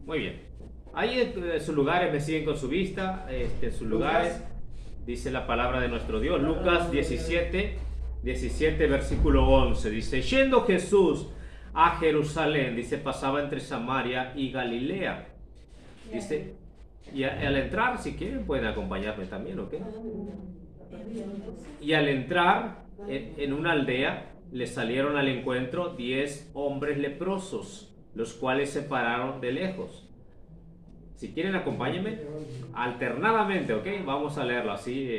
Muy bien. Ahí en sus lugares me siguen con su vista. En sus lugares dice la palabra de nuestro Dios. Lucas 17, versículo 11. Dice, yendo Jesús a Jerusalén, dice, pasaba entre Samaria y Galilea. Dice, y al entrar, si quieren, pueden acompañarme también, ¿ok? Y al entrar en una aldea, le salieron al encuentro 10 hombres leprosos, los cuales se pararon de lejos. Si quieren, acompáñenme alternadamente, ¿ok? Vamos a leerlo así,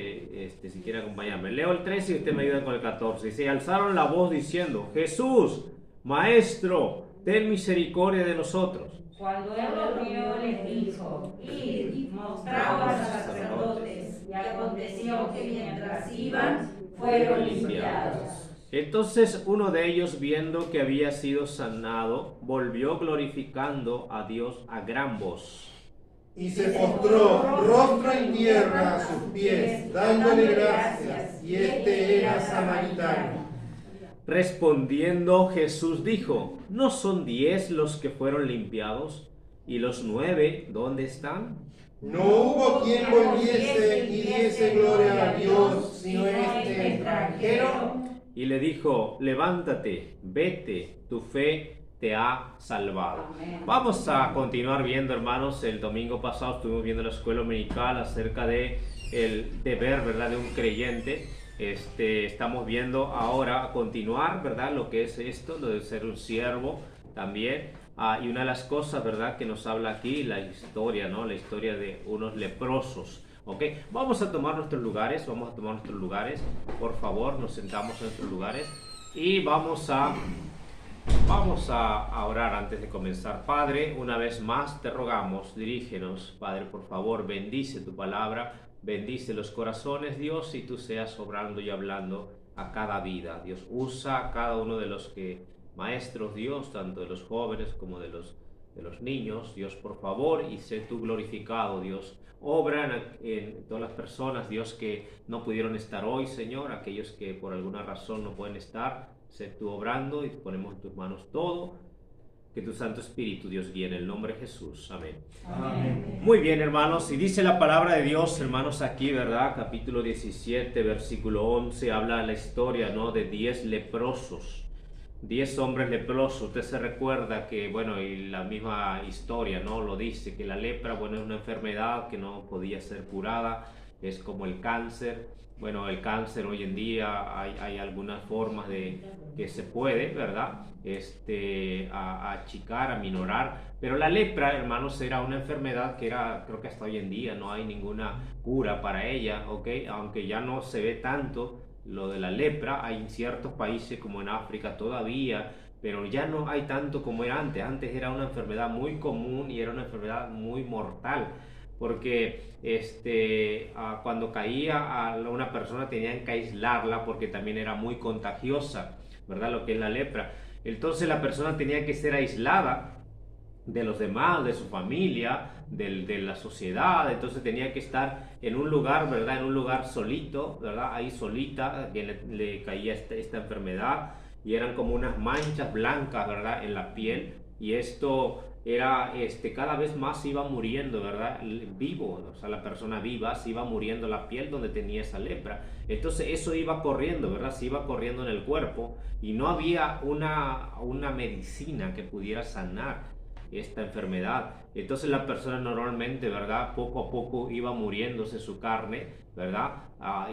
si quieren acompañarme. Leo el 13 y usted me ayuda con el 14. Dice, alzaron la voz diciendo, Jesús, Maestro, ten misericordia de nosotros. Cuando él lo vio, les dijo, id, mostraos a los sacerdotes. Y aconteció que mientras iban, fueron limpiados. Entonces uno de ellos, viendo que había sido sanado, volvió glorificando a Dios a gran voz. Y se postró rostro en tierra a sus pies, dándole gracias, y este era samaritano. Respondiendo Jesús dijo, ¿no son 10 los que fueron limpiados? ¿Y los 9 dónde están? No hubo quien volviese y diese gloria a Dios, sino este extranjero. Y le dijo, levántate, vete, tu fe te ha salvado. Amén. Vamos a continuar viendo, hermanos. El domingo pasado estuvimos viendo en la escuela dominical acerca de el deber, ¿verdad?, de un creyente. Estamos viendo ahora a continuar, ¿verdad?, lo que es esto, lo de ser un siervo también. Y una de las cosas, ¿verdad?, que nos habla aquí, la historia, ¿no?, la historia de unos leprosos. ¿Ok? Vamos a tomar nuestros lugares, por favor, nos sentamos en nuestros lugares y vamos a orar antes de comenzar. Padre, una vez más te rogamos, dirígenos, Padre, por favor, bendice tu palabra, bendice los corazones, Dios, y tú seas obrando y hablando a cada vida. Dios, usa a cada uno de los maestros, Dios, tanto de los jóvenes como de los niños, Dios, por favor, y sé tú glorificado, Dios. Obra en todas las personas, Dios, que no pudieron estar hoy, Señor, aquellos que por alguna razón no pueden estar, sé tú obrando y ponemos en tus manos todo. Que tu Santo Espíritu, Dios, guíe en el nombre de Jesús. Amén. Amén. Muy bien, hermanos, y dice la palabra de Dios, hermanos, aquí, ¿verdad? Capítulo 17, versículo 11, habla la historia, ¿no?, de 10 leprosos. 10 hombres leprosos. Usted se recuerda que, bueno, y la misma historia, ¿no?, lo dice, que la lepra, bueno, es una enfermedad que no podía ser curada, es como el cáncer. Bueno, el cáncer hoy en día hay algunas formas de que se puede, ¿verdad?, achicar, aminorar, pero la lepra, hermanos, era una enfermedad que era, creo que hasta hoy en día no hay ninguna cura para ella, ¿ok? Aunque ya no se ve tanto lo de la lepra, hay en ciertos países como en África todavía, pero ya no hay tanto como era antes. Antes era una enfermedad muy común y era una enfermedad muy mortal, porque cuando caía a una persona tenían que aislarla porque también era muy contagiosa, ¿verdad?, lo que es la lepra. Entonces la persona tenía que ser aislada de los demás, de su familia, de la sociedad. Entonces tenía que estar en un lugar, ¿verdad?, en un lugar solito, ¿verdad?, ahí solita, que le caía esta enfermedad, y eran como unas manchas blancas, ¿verdad?, en la piel, y esto era, cada vez más se iba muriendo, ¿verdad?, vivo, o sea, la persona viva se iba muriendo la piel donde tenía esa lepra. Entonces eso iba corriendo, ¿verdad?, se iba corriendo en el cuerpo, y no había una medicina que pudiera sanar esta enfermedad. Entonces la persona normalmente, ¿verdad?, poco a poco iba muriéndose su carne, ¿verdad?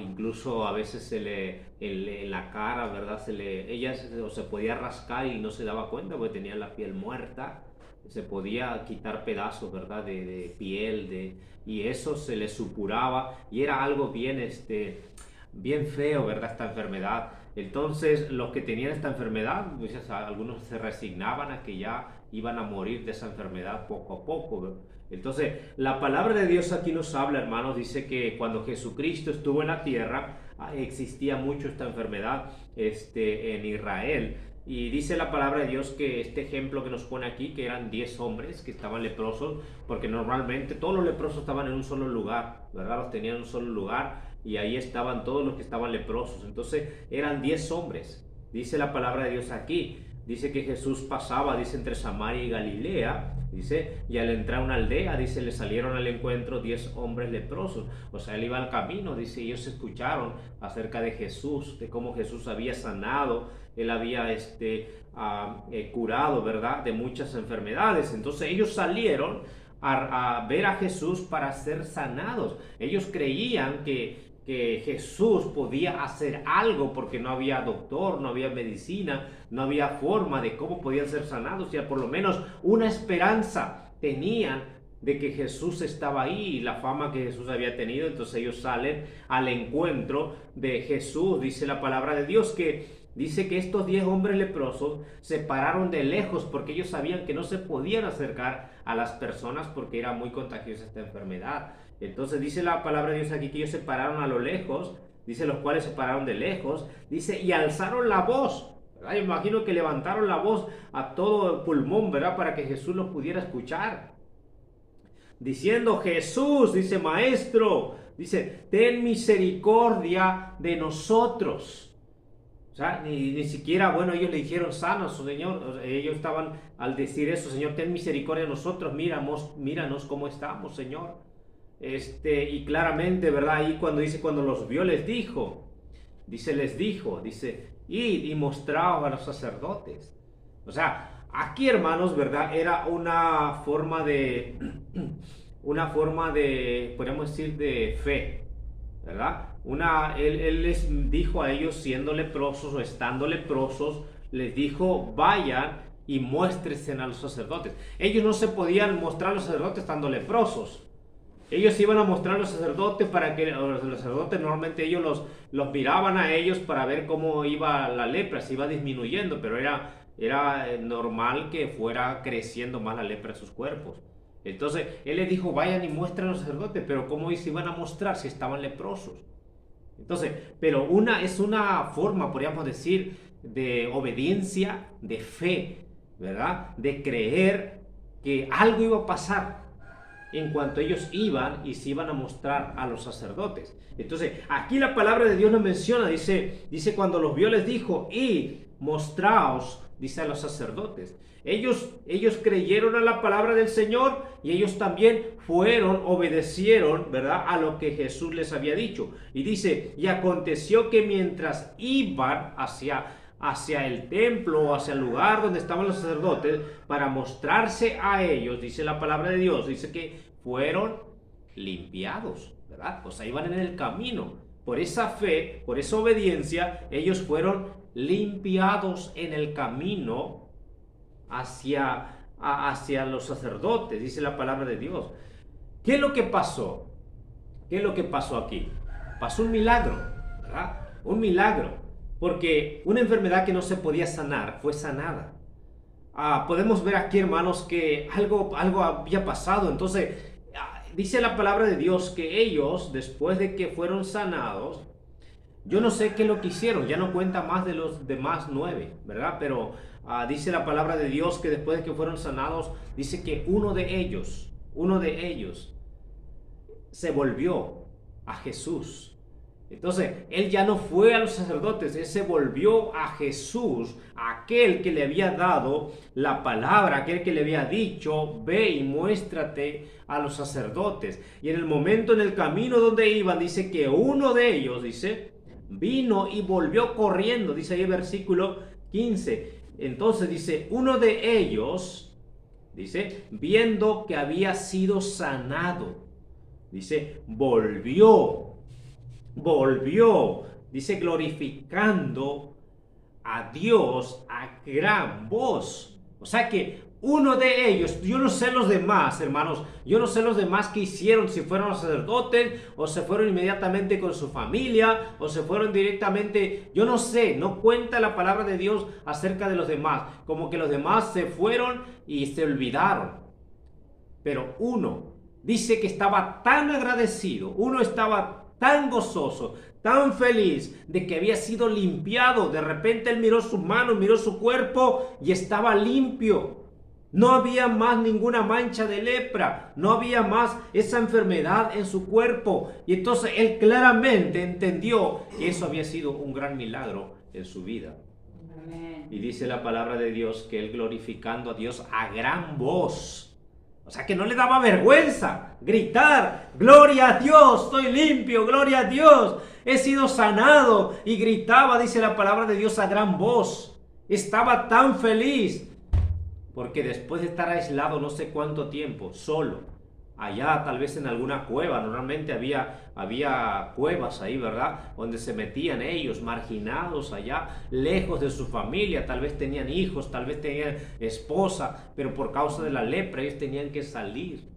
Incluso a veces en la cara, ¿verdad?, ella se podía rascar y no se daba cuenta porque tenía la piel muerta. Se podía quitar pedazos, ¿verdad?, de piel, y eso se le supuraba, y era algo bien feo, ¿verdad?, esta enfermedad. Entonces los que tenían esta enfermedad, pues, algunos se resignaban a que ya iban a morir de esa enfermedad poco a poco, ¿verdad? Entonces la palabra de Dios aquí nos habla, hermanos, dice que cuando Jesucristo estuvo en la tierra, existía mucho esta enfermedad en Israel. Y dice la palabra de Dios que este ejemplo que nos pone aquí, que eran 10 hombres que estaban leprosos, porque normalmente todos los leprosos estaban en un solo lugar, ¿verdad? Los tenían en un solo lugar, y ahí estaban todos los que estaban leprosos. Entonces eran 10 hombres. Dice la palabra de Dios aquí, dice que Jesús pasaba, dice, entre Samaria y Galilea, Dice, y al entrar a una aldea, dice, le salieron al encuentro 10 hombres leprosos. O sea, él iba al camino, dice, y ellos escucharon acerca de Jesús, de cómo Jesús había sanado, él había curado, ¿verdad?, de muchas enfermedades. Entonces ellos salieron a ver a Jesús para ser sanados. Ellos creían que Jesús podía hacer algo porque no había doctor, no había medicina, no había forma de cómo podían ser sanados, ya por lo menos una esperanza tenían de que Jesús estaba ahí y la fama que Jesús había tenido. Entonces ellos salen al encuentro de Jesús. Dice la palabra de Dios que dice que estos 10 hombres leprosos se pararon de lejos porque ellos sabían que no se podían acercar a las personas porque era muy contagiosa esta enfermedad. Entonces dice la palabra de Dios aquí que ellos se pararon a lo lejos, dice los cuales se pararon de lejos, dice, y alzaron la voz, ¿verdad? Yo imagino que levantaron la voz a todo pulmón, ¿verdad?, para que Jesús los pudiera escuchar. Diciendo, Jesús, dice, Maestro, dice, ten misericordia de nosotros. O sea, ni siquiera, bueno, ellos le dijeron sanos, Señor. Ellos estaban al decir eso, Señor, ten misericordia de nosotros, míranos cómo estamos, Señor. Y claramente, ¿verdad? Ahí cuando los vio, les dijo, id y mostraos a los sacerdotes. O sea, aquí, hermanos, ¿verdad? Era una forma de, podríamos decir, de fe, ¿verdad? Él les dijo a ellos, siendo leprosos o estando leprosos, les dijo, vayan y muéstrense a los sacerdotes. Ellos no se podían mostrar a los sacerdotes estando leprosos. Ellos iban a mostrar a los sacerdotes para que los sacerdotes normalmente ellos los miraban a ellos para ver cómo iba la lepra, si iba disminuyendo, pero era normal que fuera creciendo más la lepra en sus cuerpos. Entonces él les dijo, vayan y muestren a los sacerdotes, pero ¿cómo se iban a mostrar si estaban leprosos? Entonces, pero es una forma, podríamos decir, de obediencia, de fe, ¿verdad? De creer que algo iba a pasar en cuanto ellos iban y se iban a mostrar a los sacerdotes. Entonces, aquí la palabra de Dios nos menciona, dice cuando los vio les dijo, id, mostraos, dice a los sacerdotes. Ellos creyeron a la palabra del Señor y ellos también obedecieron, ¿verdad?, a lo que Jesús les había dicho. Y dice, y aconteció que mientras iban hacia el templo o hacia el lugar donde estaban los sacerdotes para mostrarse a ellos, dice la palabra de Dios, dice que fueron limpiados, ¿verdad? O sea, iban en el camino. Por esa fe, por esa obediencia, ellos fueron limpiados en el camino hacia los sacerdotes, dice la palabra de Dios. ¿Qué es lo que pasó? ¿Qué es lo que pasó aquí? Pasó un milagro, ¿verdad? Un milagro, porque una enfermedad que no se podía sanar fue sanada. Podemos ver aquí, hermanos, que algo había pasado. Entonces, dice la palabra de Dios que ellos, después de que fueron sanados, yo no sé qué es lo que hicieron, ya no cuenta más de los demás 9, ¿verdad? Pero dice la palabra de Dios que después de que fueron sanados, dice que uno de ellos se volvió a Jesús. Entonces, él ya no fue a los sacerdotes, él se volvió a Jesús, aquel que le había dado la palabra, aquel que le había dicho, ve y muéstrate a los sacerdotes. Y en el momento, en el camino donde iban, dice que uno de ellos, vino y volvió corriendo, dice ahí el versículo 15. Entonces dice, uno de ellos, viendo que había sido sanado, volvió, glorificando a Dios a gran voz. O sea que uno de ellos, yo no sé los demás, hermanos, yo no sé los demás que hicieron, si fueron los sacerdotes, o se fueron inmediatamente con su familia, o se fueron directamente, yo no sé, no cuenta la palabra de Dios acerca de los demás, como que los demás se fueron y se olvidaron. Pero uno dice que estaba tan agradecido, uno estaba tan gozoso, tan feliz de que había sido limpiado. De repente él miró sus manos, miró su cuerpo y estaba limpio. No había más ninguna mancha de lepra, no había más esa enfermedad en su cuerpo. Y entonces él claramente entendió que eso había sido un gran milagro en su vida. Amén. Y dice la palabra de Dios que él, glorificando a Dios a gran voz, sea que no le daba vergüenza gritar, gloria a Dios, estoy limpio, gloria a Dios, he sido sanado. Y gritaba, dice la palabra de Dios, a gran voz. Estaba tan feliz porque después de estar aislado no sé cuánto tiempo, solo, allá tal vez en alguna cueva, normalmente había cuevas ahí, ¿verdad? Donde se metían ellos, marginados allá, lejos de su familia, tal vez tenían hijos, tal vez tenían esposa, pero por causa de la lepra ellos tenían que salir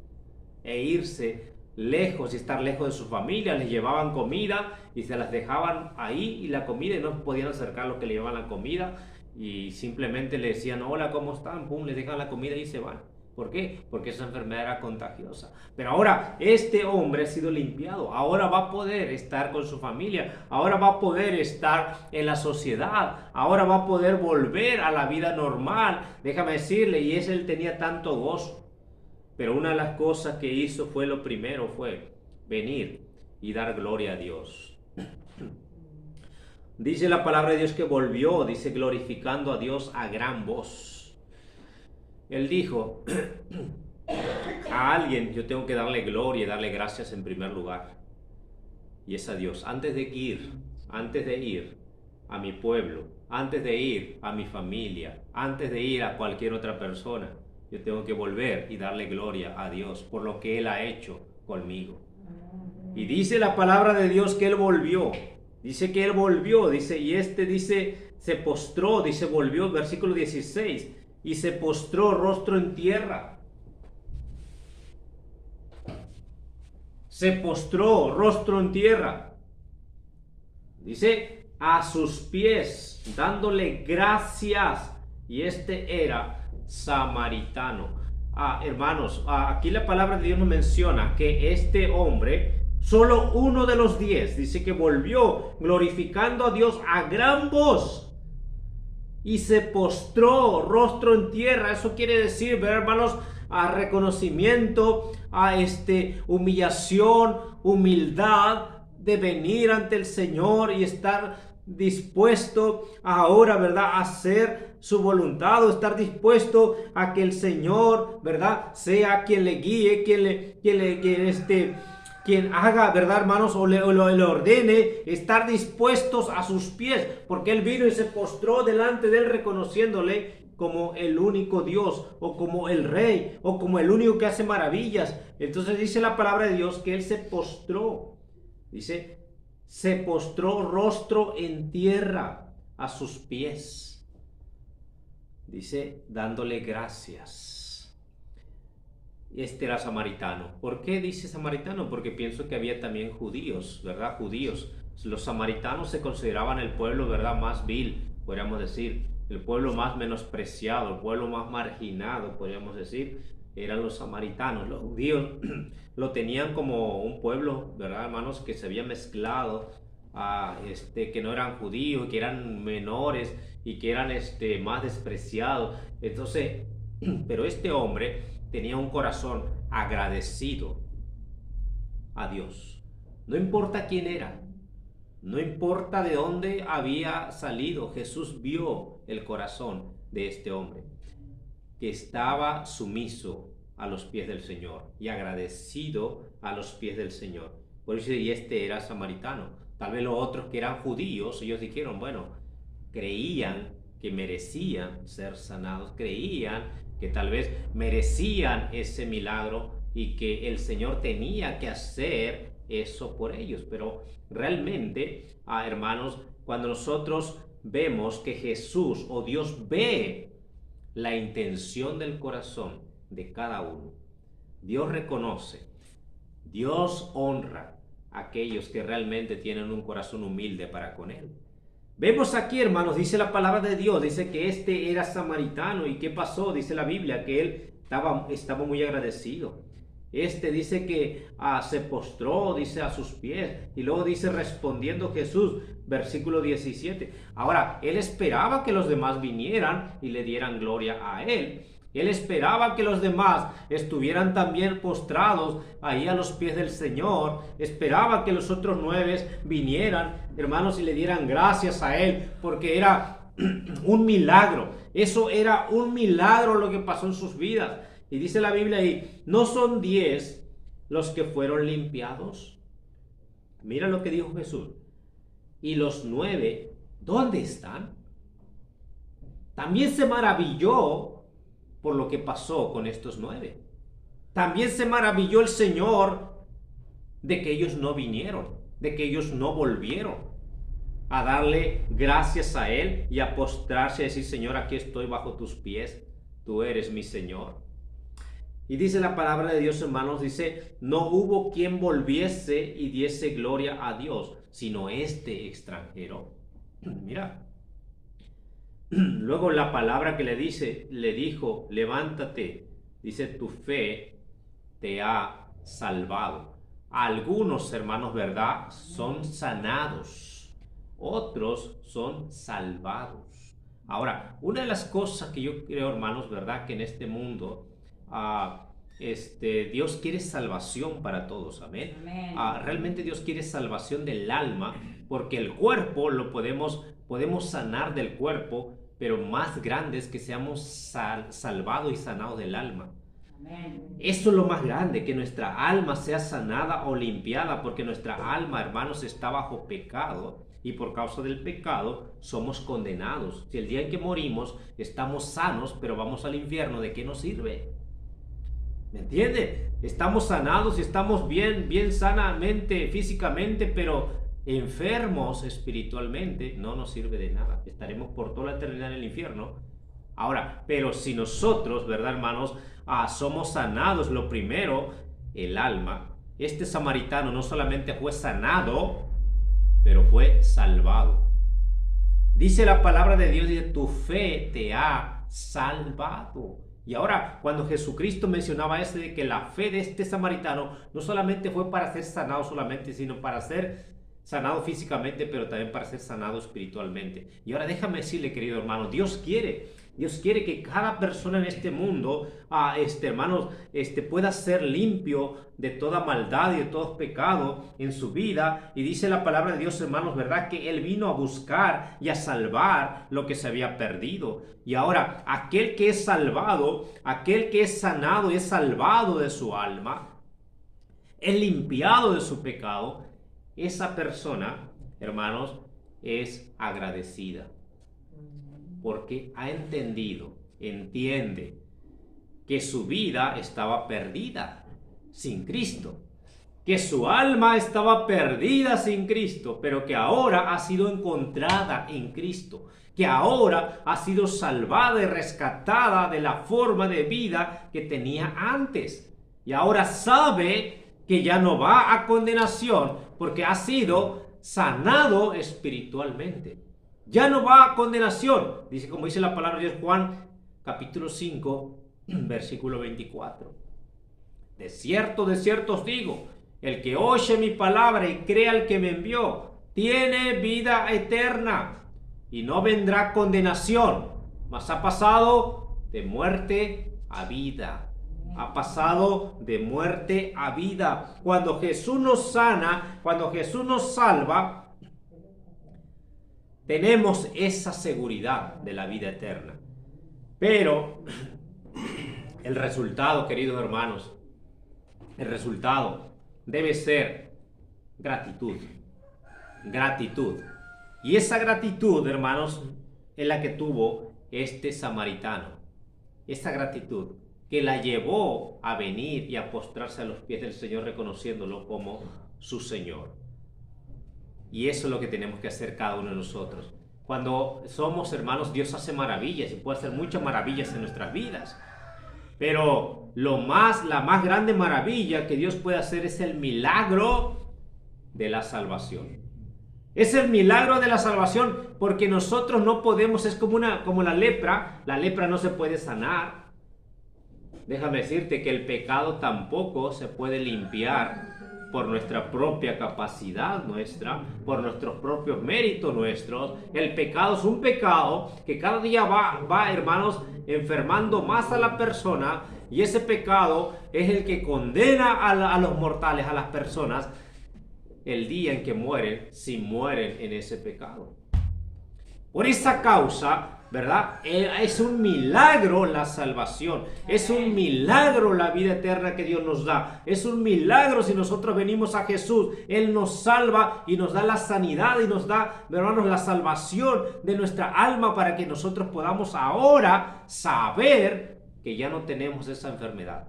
e irse lejos y estar lejos de su familia. Les llevaban comida y se las dejaban ahí y la comida, y no podían acercar lo que le llevaban la comida, y simplemente le decían hola, ¿cómo están? Pum, les dejan la comida y se van. ¿Por qué? Porque esa enfermedad era contagiosa. Pero ahora este hombre ha sido limpiado. Ahora va a poder estar con su familia. Ahora va a poder estar en la sociedad. Ahora va a poder volver a la vida normal. Déjame decirle, y él tenía tanto gozo. Pero una de las cosas que hizo fue, lo primero fue venir y dar gloria a Dios. Dice la palabra de Dios que volvió, dice, glorificando a Dios a gran voz. Él dijo, a alguien yo tengo que darle gloria y darle gracias en primer lugar. Y es a Dios. Antes de ir a mi pueblo, antes de ir a mi familia, antes de ir a cualquier otra persona, yo tengo que volver y darle gloria a Dios por lo que Él ha hecho conmigo. Y dice la palabra de Dios que Él volvió. Dice que Él volvió, dice, y dice, se postró, dice, volvió, versículo 16, y se postró rostro en tierra. Se postró rostro en tierra. Dice, a sus pies, dándole gracias. Y era samaritano. Hermanos, aquí la palabra de Dios nos menciona que este hombre, solo uno de los 10, dice que volvió glorificando a Dios a gran voz y se postró rostro en tierra. Eso quiere decir, ver, hermanos, a reconocimiento, a humillación, humildad de venir ante el Señor y estar dispuesto ahora, ¿verdad?, a hacer su voluntad, o estar dispuesto a que el Señor, ¿verdad?, sea quien le guíe, quien haga, ¿verdad, hermanos? O le ordene, estar dispuestos a sus pies, porque Él vino y se postró delante de Él, reconociéndole como el único Dios, o como el Rey, o como el único que hace maravillas. Entonces dice la palabra de Dios que Él se postró, dice, se postró rostro en tierra a sus pies, dice, dándole gracias. Era samaritano. ¿Por qué dice samaritano? Porque pienso que había también judíos, ¿verdad? Judíos. Los samaritanos se consideraban el pueblo, ¿verdad?, más vil, podríamos decir, el pueblo más menospreciado, el pueblo más marginado, podríamos decir, eran los samaritanos. Los judíos lo tenían como un pueblo, ¿verdad, hermanos?, que se había mezclado a que no eran judíos, que eran menores y que eran más despreciados. Entonces, pero este hombre tenía un corazón agradecido a Dios. No importa quién era, no importa de dónde había salido, Jesús vio el corazón de este hombre, que estaba sumiso a los pies del Señor y agradecido a los pies del Señor. Por eso, y era samaritano. Tal vez los otros que eran judíos, ellos dijeron, bueno, creían que merecían ser sanados, creían que tal vez merecían ese milagro y que el Señor tenía que hacer eso por ellos. Pero realmente, hermanos, cuando nosotros vemos que Jesús o Dios ve la intención del corazón de cada uno, Dios reconoce, Dios honra a aquellos que realmente tienen un corazón humilde para con Él. Vemos aquí, hermanos, dice la palabra de Dios, dice que era samaritano. ¿Y qué pasó? Dice la Biblia que él estaba muy agradecido. Dice que se postró, dice, a sus pies. Y luego dice, respondiendo Jesús, versículo 17. Ahora, él esperaba que los demás vinieran y le dieran gloria a él. Él esperaba que los demás estuvieran también postrados ahí a los pies del Señor. Esperaba que los otros 9 vinieran, hermanos, y le dieran gracias a Él, porque era un milagro. Eso era un milagro lo que pasó en sus vidas. Y dice la Biblia ahí, ¿no son 10 los que fueron limpiados? Mira lo que dijo Jesús. ¿Y los 9 dónde están? También se maravilló por lo que pasó con estos 9. También se maravilló el Señor de que ellos no vinieron, de que ellos no volvieron a darle gracias a Él y a postrarse y decir, Señor, aquí estoy bajo tus pies, tú eres mi Señor. Y dice la palabra de Dios, hermanos, dice, no hubo quien volviese y diese gloria a Dios, sino este extranjero. Mira. Luego la palabra que le dijo, levántate, dice, tu fe te ha salvado. Algunos, hermanos, ¿verdad? Son sanados, otros son salvados. Ahora, una de las cosas que yo creo, hermanos, ¿verdad? Que en este mundo, Dios quiere salvación para todos, amén. Realmente Dios quiere salvación del alma, porque el cuerpo lo podemos sanar del cuerpo, pero más grande es que seamos salvados y sanados del alma. Eso es lo más grande, que nuestra alma sea sanada o limpiada, porque nuestra alma, hermanos, está bajo pecado y por causa del pecado somos condenados. Si el día en que morimos estamos sanos, pero vamos al infierno, ¿de qué nos sirve? ¿Me entiende? Estamos sanados y estamos bien sanamente, físicamente, pero enfermos espiritualmente, no nos sirve de nada. Estaremos por toda la eternidad en el infierno. Ahora, pero si nosotros, ¿verdad, hermanos? Somos sanados, lo primero, el alma. Este samaritano no solamente fue sanado, pero fue salvado. Dice la palabra de Dios, dice, tu fe te ha salvado. Y ahora, cuando Jesucristo mencionaba de que la fe de este samaritano no solamente fue para ser sanado solamente, sino para ser sanado físicamente, pero también para ser sanado espiritualmente. Y ahora déjame decirle, querido hermano, Dios quiere que cada persona en este mundo, hermanos, pueda ser limpio de toda maldad y de todo pecado en su vida. Y dice la palabra de Dios, hermanos, ¿verdad? Que Él vino a buscar y a salvar lo que se había perdido. Y ahora, aquel que es salvado, aquel que es sanado y es salvado de su alma, es limpiado de su pecado, esa persona, hermanos, es agradecida. Porque ha entiende que su vida estaba perdida sin Cristo, que su alma estaba perdida sin Cristo, pero que ahora ha sido encontrada en Cristo, que ahora ha sido salvada y rescatada de la forma de vida que tenía antes, y ahora sabe que ya no va a condenación porque ha sido sanado espiritualmente. Ya no va a condenación. Dice, como dice la palabra de Juan, capítulo 5, versículo 24. De cierto os digo, el que oye mi palabra y crea al que me envió, tiene vida eterna y no vendrá condenación, mas ha pasado de muerte a vida. Ha pasado de muerte a vida. Cuando Jesús nos sana, cuando Jesús nos salva, tenemos esa seguridad de la vida eterna. Pero el resultado, queridos hermanos, el resultado debe ser gratitud. Gratitud. Y esa gratitud, hermanos, es la que tuvo este samaritano. Esa gratitud que la llevó a venir y a postrarse a los pies del Señor, reconociéndolo como su Señor. Y eso es lo que tenemos que hacer cada uno de nosotros. Cuando somos hermanos, Dios hace maravillas y puede hacer muchas maravillas en nuestras vidas. Pero la más grande maravilla que Dios puede hacer es el milagro de la salvación. Es el milagro de la salvación, porque nosotros no podemos, es como la lepra. La lepra no se puede sanar. Déjame decirte que el pecado tampoco se puede limpiar por nuestra propia capacidad nuestra, por nuestros propios méritos nuestros. El pecado es un pecado que cada día va, hermanos, enfermando más a la persona, y ese pecado es el que condena a los mortales, a las personas, el día en que mueren, si mueren en ese pecado. Por esa causa, ¿verdad? Es un milagro la salvación, es un milagro la vida eterna que Dios nos da, es un milagro si nosotros venimos a Jesús, Él nos salva y nos da la sanidad y nos da, hermanos, la salvación de nuestra alma para que nosotros podamos ahora saber que ya no tenemos esa enfermedad,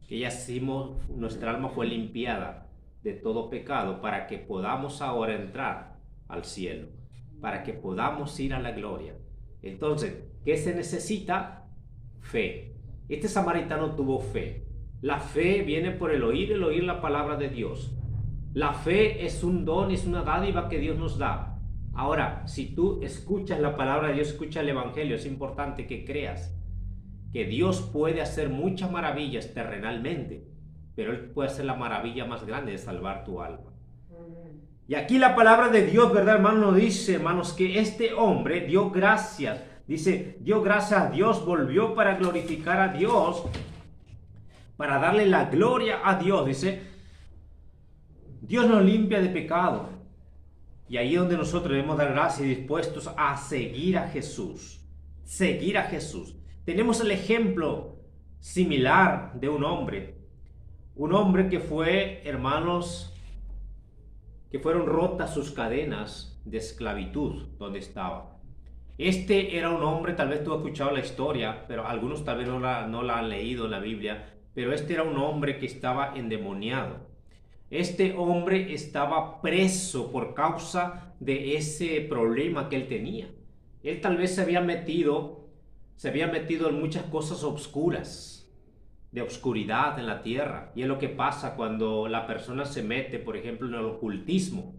que ya nuestra alma fue limpiada de todo pecado para que podamos ahora entrar al cielo, para que podamos ir a la gloria. Entonces, ¿qué se necesita? Fe. Este samaritano tuvo fe. La fe viene por el oír la palabra de Dios. La fe es un don, es una dádiva que Dios nos da. Ahora, si tú escuchas la palabra de Dios, escuchas el evangelio, es importante que creas que Dios puede hacer muchas maravillas terrenalmente, pero Él puede hacer la maravilla más grande de salvar tu alma. Y aquí la palabra de Dios, ¿verdad, hermano? Nos dice, hermanos, que este hombre dio gracias. Dice, dio gracias a Dios, volvió para glorificar a Dios, para darle la gloria a Dios. Dice, Dios nos limpia de pecado. Y ahí es donde nosotros debemos dar gracias y dispuestos a seguir a Jesús. Seguir a Jesús. Tenemos el ejemplo similar de un hombre que fue, hermanos, que fueron rotas sus cadenas de esclavitud donde estaba. Este era un hombre, tal vez tú has escuchado la historia, pero algunos tal vez no la han leído en la Biblia, pero este era un hombre que estaba endemoniado. Este hombre estaba preso por causa de ese problema que él tenía. Él tal vez se había metido en muchas cosas oscuras, de oscuridad en la tierra. Y es lo que pasa cuando la persona se mete, por ejemplo, en el ocultismo.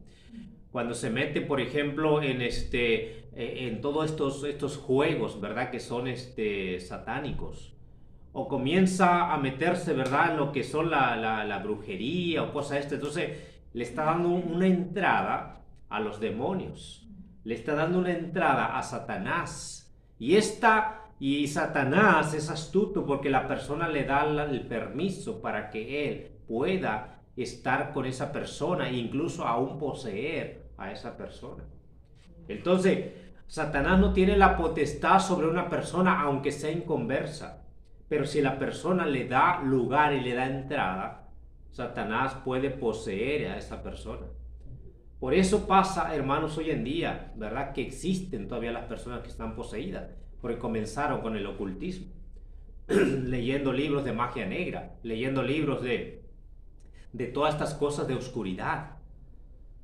Cuando se mete, por ejemplo, en todos estos juegos, ¿verdad? Que son satánicos. O comienza a meterse, ¿verdad? En lo que son la brujería o cosas Entonces, le está dando una entrada a los demonios. Le está dando una entrada a Satanás. Y Satanás es astuto porque la persona le da el permiso para que él pueda estar con esa persona e incluso aún poseer a esa persona. Entonces, Satanás no tiene la potestad sobre una persona aunque sea inconversa, pero si la persona le da lugar y le da entrada, Satanás puede poseer a esa persona. Por eso pasa, hermanos, hoy en día, ¿verdad? Que existen todavía las personas que están poseídas, porque comenzaron con el ocultismo, leyendo libros de magia negra, leyendo libros de todas estas cosas de oscuridad.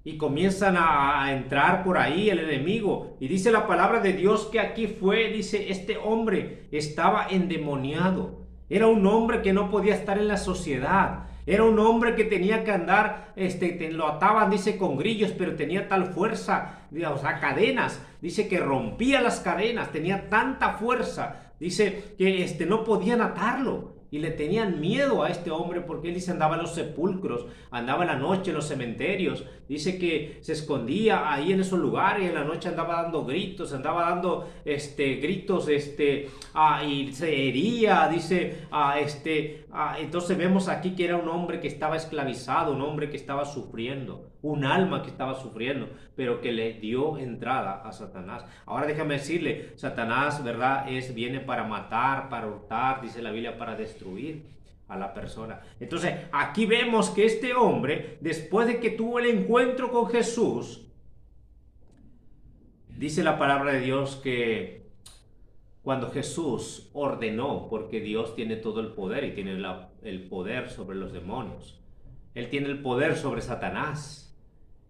Y comienzan a entrar por ahí el enemigo. Y dice la palabra de Dios que aquí dice, este hombre estaba endemoniado. Era un hombre que no podía estar en la sociedad. Era un hombre que tenía que andar, lo ataban, dice, con grillos, pero tenía tal fuerza, o sea, cadenas. Dice que rompía las cadenas, tenía tanta fuerza. Dice que no podían atarlo. Y le tenían miedo a este hombre porque él dice andaba en los sepulcros, andaba en la noche en los cementerios. Dice que se escondía ahí en esos lugares y en la noche andaba dando gritos, gritos, y se hería, dice, entonces vemos aquí que era un hombre que estaba esclavizado, un hombre que estaba sufriendo, un alma que estaba sufriendo, pero que le dio entrada a Satanás. Ahora déjame decirle, Satanás, ¿verdad? Viene para matar, para hurtar, dice la Biblia, para destruir a la persona. Entonces, aquí vemos que este hombre, después de que tuvo el encuentro con Jesús, dice la palabra de Dios que cuando Jesús ordenó, porque Dios tiene todo el poder y tiene el poder sobre los demonios, Él tiene el poder sobre Satanás.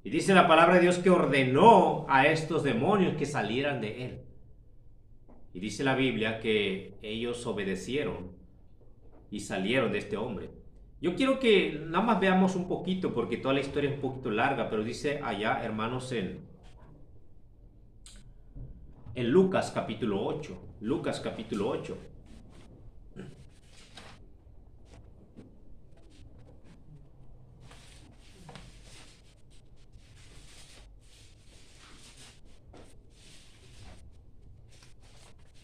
Y dice la palabra de Dios que ordenó a estos demonios que salieran de él. Y dice la Biblia que ellos obedecieron y salieron de este hombre. Yo quiero que nada más veamos un poquito, porque toda la historia es un poquito larga, pero dice allá, hermanos, en Lucas capítulo 8. Lucas capítulo 8.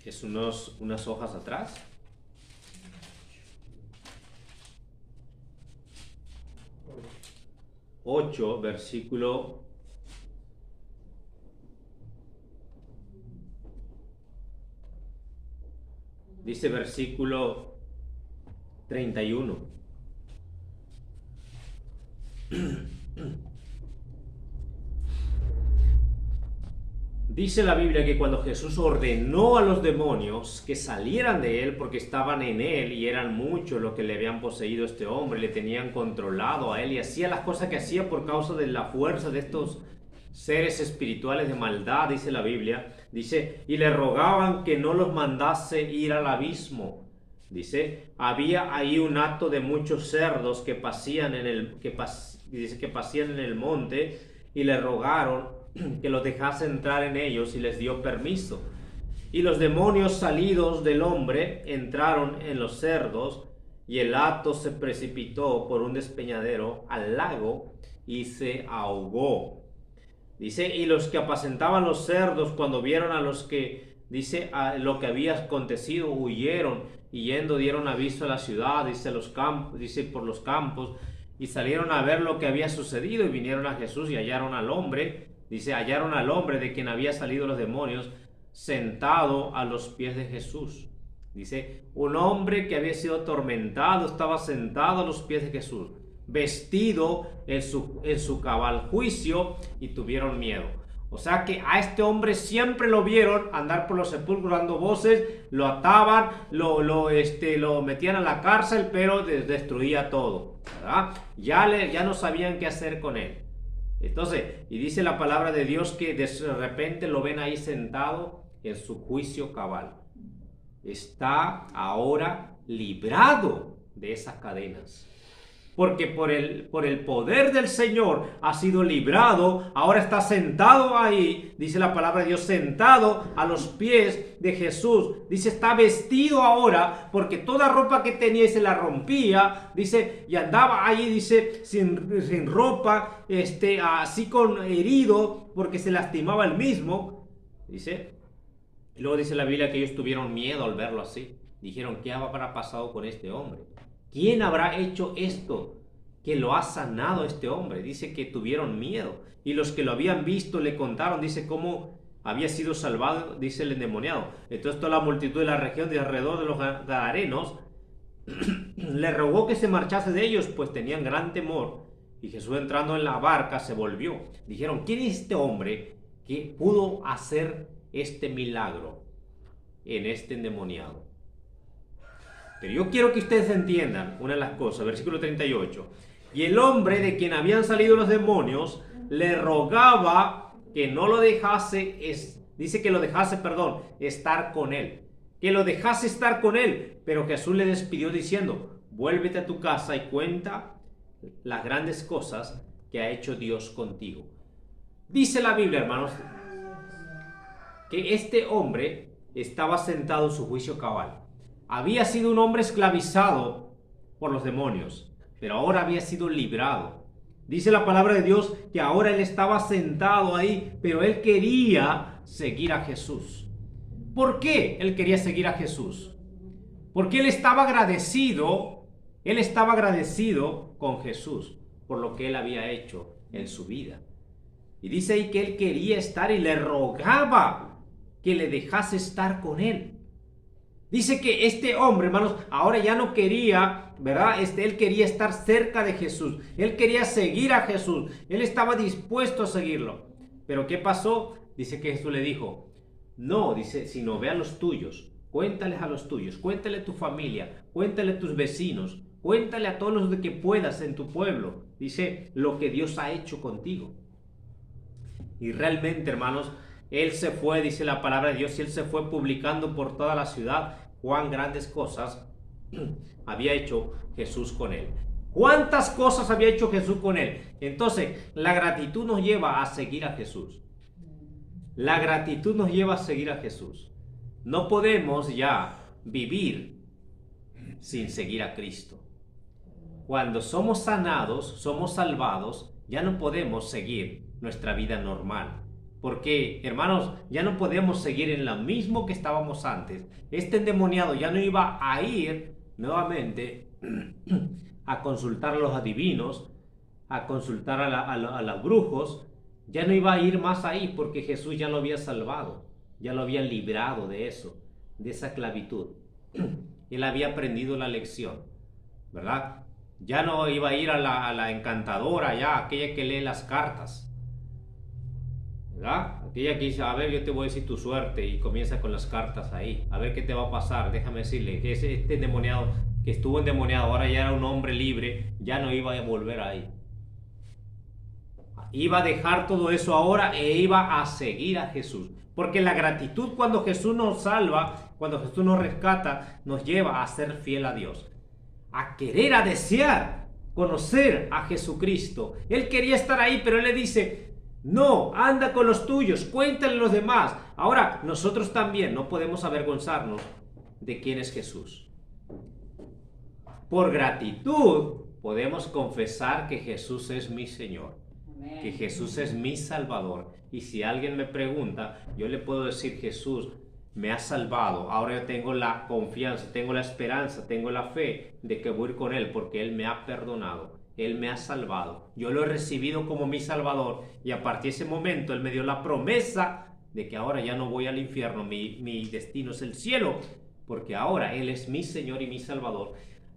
Es unas hojas atrás. Versículo Dice versículo 31. Dice la Biblia que cuando Jesús ordenó a los demonios que salieran de él porque estaban en él y eran muchos los que le habían poseído a este hombre, le tenían controlado a él y hacía las cosas que hacía por causa de la fuerza de estos seres espirituales de maldad, dice la Biblia, dice, y le rogaban que no los mandase ir al abismo. Dice, había ahí un hato de muchos cerdos que pasían en el monte y le rogaron que los dejase entrar en ellos y les dio permiso. Y los demonios salidos del hombre entraron en los cerdos y el hato se precipitó por un despeñadero al lago y se ahogó. Dice, y los que apacentaban los cerdos cuando vieron a los que, dice, a lo que había acontecido, huyeron y yendo dieron aviso a la ciudad, dice, los campos, dice, por los campos, y salieron a ver lo que había sucedido y vinieron a Jesús y hallaron al hombre, dice, hallaron al hombre de quien había salido los demonios sentado a los pies de Jesús. Dice, un hombre que había sido atormentado estaba sentado a los pies de Jesús, vestido en su cabal juicio, y tuvieron miedo. O sea que a este hombre siempre lo vieron andar por los sepulcros dando voces, lo ataban, lo metían a la cárcel, pero destruía todo, ¿verdad? Ya no sabían qué hacer con él. Entonces, y dice la palabra de Dios que de repente lo ven ahí sentado en su juicio cabal. Está ahora librado de esas cadenas. Porque por el poder del Señor ha sido librado, ahora está sentado ahí, dice la palabra de Dios, sentado a los pies de Jesús. Dice, está vestido ahora, porque toda ropa que tenía y se la rompía, dice, y andaba ahí, dice, sin ropa, así con herido, porque se lastimaba él mismo, dice. Y luego dice la Biblia que ellos tuvieron miedo al verlo así. Dijeron, ¿qué habrá pasado con este hombre? ¿Quién habrá hecho esto que lo ha sanado a este hombre? Dice que tuvieron miedo. Y los que lo habían visto le contaron, dice, cómo había sido salvado, dice el endemoniado. Entonces toda la multitud de la región de alrededor de los gadarenos le rogó que se marchase de ellos, pues tenían gran temor. Y Jesús, entrando en la barca, se volvió. Dijeron, ¿quién es este hombre que pudo hacer este milagro en este endemoniado? Pero yo quiero que ustedes entiendan una de las cosas, versículo 38. Y el hombre de quien habían salido los demonios le rogaba que no lo dejase, dice que lo dejase, estar con él. Que lo dejase estar con él. Pero Jesús le despidió diciendo, vuélvete a tu casa y cuenta las grandes cosas que ha hecho Dios contigo. Dice la Biblia, hermanos, que este hombre estaba sentado en su juicio cabal. Había sido un hombre esclavizado por los demonios, pero ahora había sido librado. Dice la palabra de Dios que ahora él estaba sentado ahí, pero él quería seguir a Jesús. ¿Por qué él quería seguir a Jesús? Porque él estaba agradecido con Jesús por lo que él había hecho en su vida. Y dice ahí que él quería estar y le rogaba que le dejase estar con él. Dice que este hombre, hermanos, ahora ya no quería, ¿verdad? Él quería estar cerca de Jesús. Él quería seguir a Jesús. Él estaba dispuesto a seguirlo. Pero ¿qué pasó? Dice que Jesús le dijo, no, dice, sino ve a los tuyos. Cuéntales a los tuyos. Cuéntale a tu familia. Cuéntale a tus vecinos. Cuéntale a todos los de que puedas en tu pueblo. Dice, lo que Dios ha hecho contigo. Y realmente, hermanos, él se fue, dice la palabra de Dios, y él se fue publicando por toda la ciudad cuán grandes cosas había hecho Jesús con él. ¿Cuántas cosas había hecho Jesús con él? Entonces, la gratitud nos lleva a seguir a Jesús. La gratitud nos lleva a seguir a Jesús. No podemos ya vivir sin seguir a Cristo. Cuando somos sanados, somos salvados, ya no podemos seguir nuestra vida normal. Porque, hermanos, ya no podemos seguir en lo mismo que estábamos antes. Este endemoniado ya no iba a ir nuevamente a consultar a los adivinos, a consultar a los brujos. Ya no iba a ir más ahí porque Jesús ya lo había salvado, ya lo había librado de eso, de esa esclavitud. Él había aprendido la lección, ¿verdad? Ya no iba a ir a la encantadora, ya, aquella que lee las cartas, ¿verdad? Aquella que dice, a ver, yo te voy a decir tu suerte, y comienza con las cartas ahí, a ver qué te va a pasar. Déjame decirle que este endemoniado que estuvo endemoniado, ahora ya era un hombre libre, ya no iba a volver ahí. Iba a dejar todo eso ahora e iba a seguir a Jesús. Porque la gratitud, cuando Jesús nos salva, cuando Jesús nos rescata, nos lleva a ser fiel a Dios, a querer, a desear conocer a Jesucristo. Él quería estar ahí, pero Él le dice, no, anda con los tuyos, cuéntale a los demás. Ahora, nosotros también no podemos avergonzarnos de quién es Jesús. Por gratitud podemos confesar que Jesús es mi Señor, que Jesús es mi Salvador. Y si alguien me pregunta, yo le puedo decir, Jesús me ha salvado. Ahora yo tengo la confianza, tengo la esperanza, tengo la fe de que voy a ir con Él, porque Él me ha perdonado, Él me ha salvado. Yo lo he recibido como mi Salvador, y a partir de ese momento Él me dio la promesa de que ahora ya no voy al infierno, mi destino es el cielo, porque ahora Él es mi Señor y mi Salvador.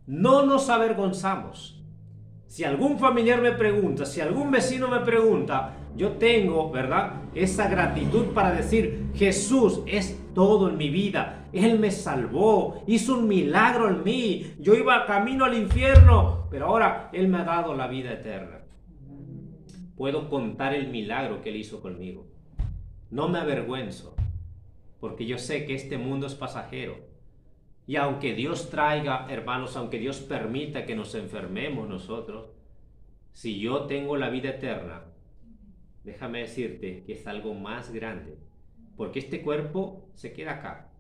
No nos avergonzamos. Si algún familiar me pregunta, si algún vecino me pregunta, yo tengo, ¿verdad?, esa gratitud para decir, Jesús es todo en mi vida. Él me salvó, hizo un milagro en mí. Yo iba camino al infierno, pero ahora Él me ha dado la vida eterna. Puedo contar el milagro que Él hizo conmigo. No me avergüenzo, porque yo sé que este mundo es pasajero. Y aunque Dios traiga, hermanos, aunque Dios permita que nos enfermemos nosotros, si yo tengo la vida eterna, déjame decirte que es algo más grande, porque este cuerpo se queda acá.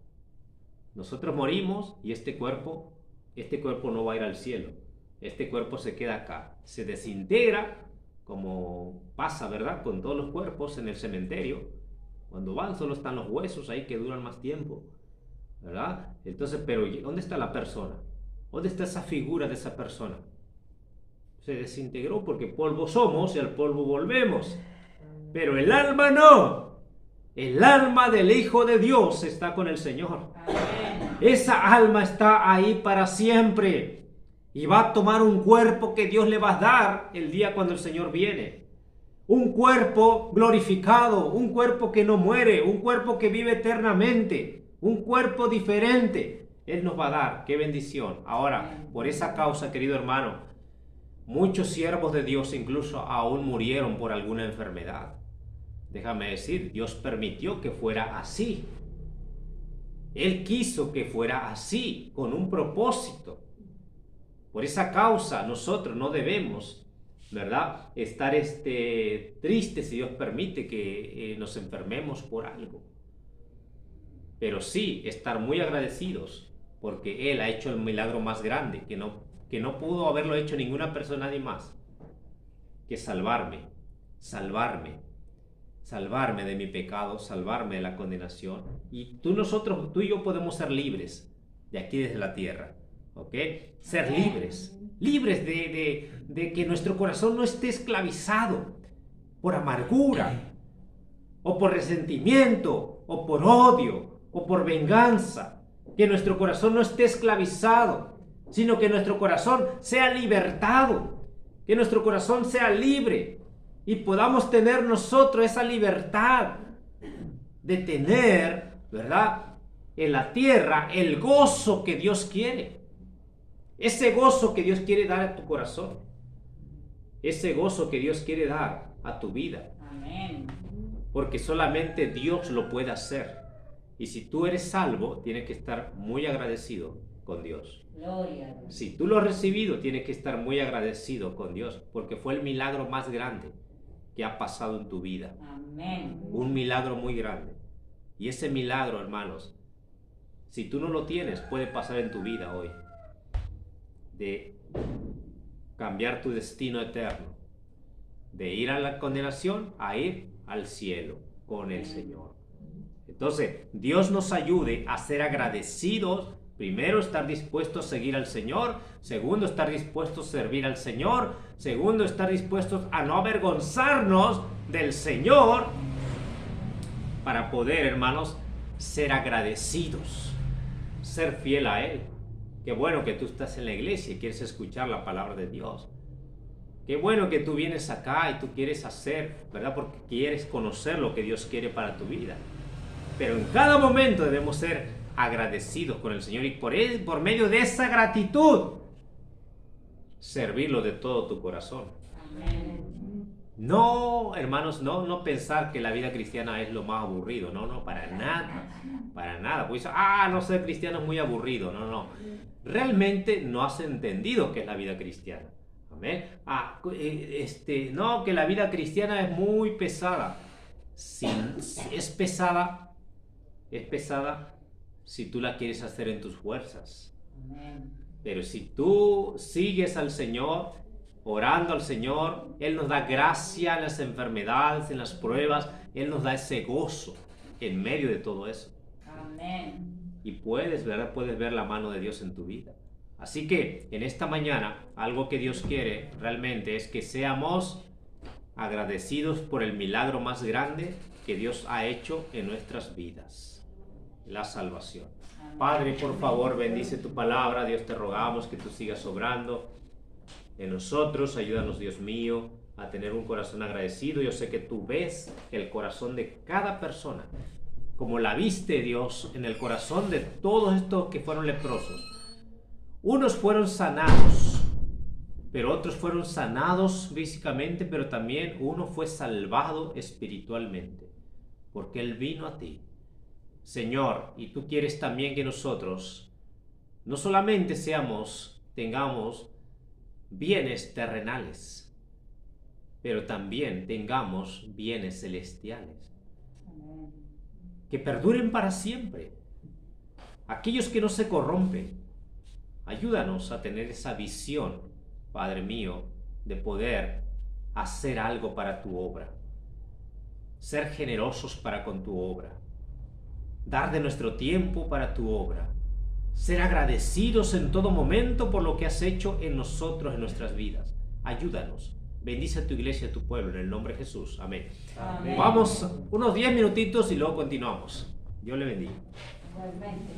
Nosotros morimos y este cuerpo no va a ir al cielo. Este cuerpo se queda acá, se desintegra, como pasa, ¿verdad?, con todos los cuerpos en el cementerio. Cuando van solo están los huesos ahí que duran más tiempo, ¿verdad? Entonces, pero ¿dónde está la persona? ¿Dónde está esa figura de esa persona? Se desintegró, porque polvo somos y al polvo volvemos. Pero el alma no. El alma del Hijo de Dios está con el Señor. Esa alma está ahí para siempre. Y va a tomar un cuerpo que Dios le va a dar el día cuando el Señor viene. Un cuerpo glorificado, un cuerpo que no muere, un cuerpo que vive eternamente. Un cuerpo diferente Él nos va a dar. ¡Qué bendición! Ahora, por esa causa, querido hermano, muchos siervos de Dios incluso aún murieron por alguna enfermedad. Déjame decir, Dios permitió que fuera así. Él quiso que fuera así, con un propósito. Por esa causa nosotros no debemos, ¿verdad?, estar tristes si Dios permite que nos enfermemos por algo. Pero sí estar muy agradecidos, porque Él ha hecho el milagro más grande, que no pudo haberlo hecho ninguna persona, nadie más, que salvarme de mi pecado, salvarme de la condenación. Y tú y yo podemos ser libres de aquí desde la tierra, ¿ok? Ser libres de que nuestro corazón no esté esclavizado por amargura, o por resentimiento, o por odio, o por venganza. Que nuestro corazón no esté esclavizado, sino que nuestro corazón sea libertado, que nuestro corazón sea libre, y podamos tener nosotros esa libertad de tener, ¿verdad?, en la tierra el gozo que Dios quiere. Ese gozo que Dios quiere dar a tu corazón, ese gozo que Dios quiere dar a tu vida. Amén. Porque solamente Dios lo puede hacer. Y si tú eres salvo, tienes que estar muy agradecido con Dios. Gloria a Dios. Si tú lo has recibido, tienes que estar muy agradecido con Dios, porque fue el milagro más grande que ha pasado en tu vida. Amén. Un milagro muy grande. Y ese milagro, hermanos, si tú no lo tienes, puede pasar en tu vida hoy, de cambiar tu destino eterno, de ir a la condenación a ir al cielo con el Señor. Entonces, Dios nos ayude a ser agradecidos. Primero, estar dispuestos a seguir al Señor. Segundo, estar dispuestos a servir al Señor. Segundo, estar dispuestos a no avergonzarnos del Señor, para poder, hermanos, ser agradecidos. ser fiel a Él. Qué bueno que tú estás en la iglesia y quieres escuchar la palabra de Dios. Qué bueno que tú vienes acá y tú quieres hacer, ¿verdad? Porque quieres conocer lo que Dios quiere para tu vida. Pero en cada momento debemos ser agradecidos con el Señor y por medio de esa gratitud, servirlo de todo tu corazón. No, hermanos, no pensar que la vida cristiana es lo más aburrido. No, para nada. Pues, no ser cristiano es muy aburrido. No. Realmente no has entendido qué es la vida cristiana. Amén. No, que la vida cristiana es muy pesada. Sí, es pesada si tú la quieres hacer en tus fuerzas. Pero si tú sigues al Señor, orando al Señor, Él nos da gracia en las enfermedades, en las pruebas. Él nos da ese gozo en medio de todo eso. Amén. Y puedes ver la mano de Dios en tu vida. Así que en esta mañana, algo que Dios quiere realmente es que seamos agradecidos por el milagro más grande que Dios ha hecho en nuestras vidas: la salvación. Padre, por favor, bendice tu palabra. Dios, te rogamos que tú sigas obrando en nosotros. Ayúdanos, Dios mío, a tener un corazón agradecido. Yo sé que tú ves el corazón de cada persona, como la viste, Dios, en el corazón de todos estos que fueron leprosos. Unos fueron sanados, pero otros fueron sanados físicamente, pero también uno fue salvado espiritualmente, porque Él vino a ti, Señor. Y tú quieres también que nosotros no solamente tengamos bienes terrenales, pero también tengamos bienes celestiales, que perduren para siempre, aquellos que no se corrompen. Ayúdanos a tener esa visión, Padre mío, de poder hacer algo para tu obra, ser generosos para con tu obra, dar de nuestro tiempo para tu obra, ser agradecidos en todo momento por lo que has hecho en nosotros, en nuestras vidas. Ayúdanos. Bendice a tu iglesia, a tu pueblo, en el nombre de Jesús. Amén. Amén. Vamos unos 10 minutitos y luego continuamos. Dios le bendiga. Igualmente.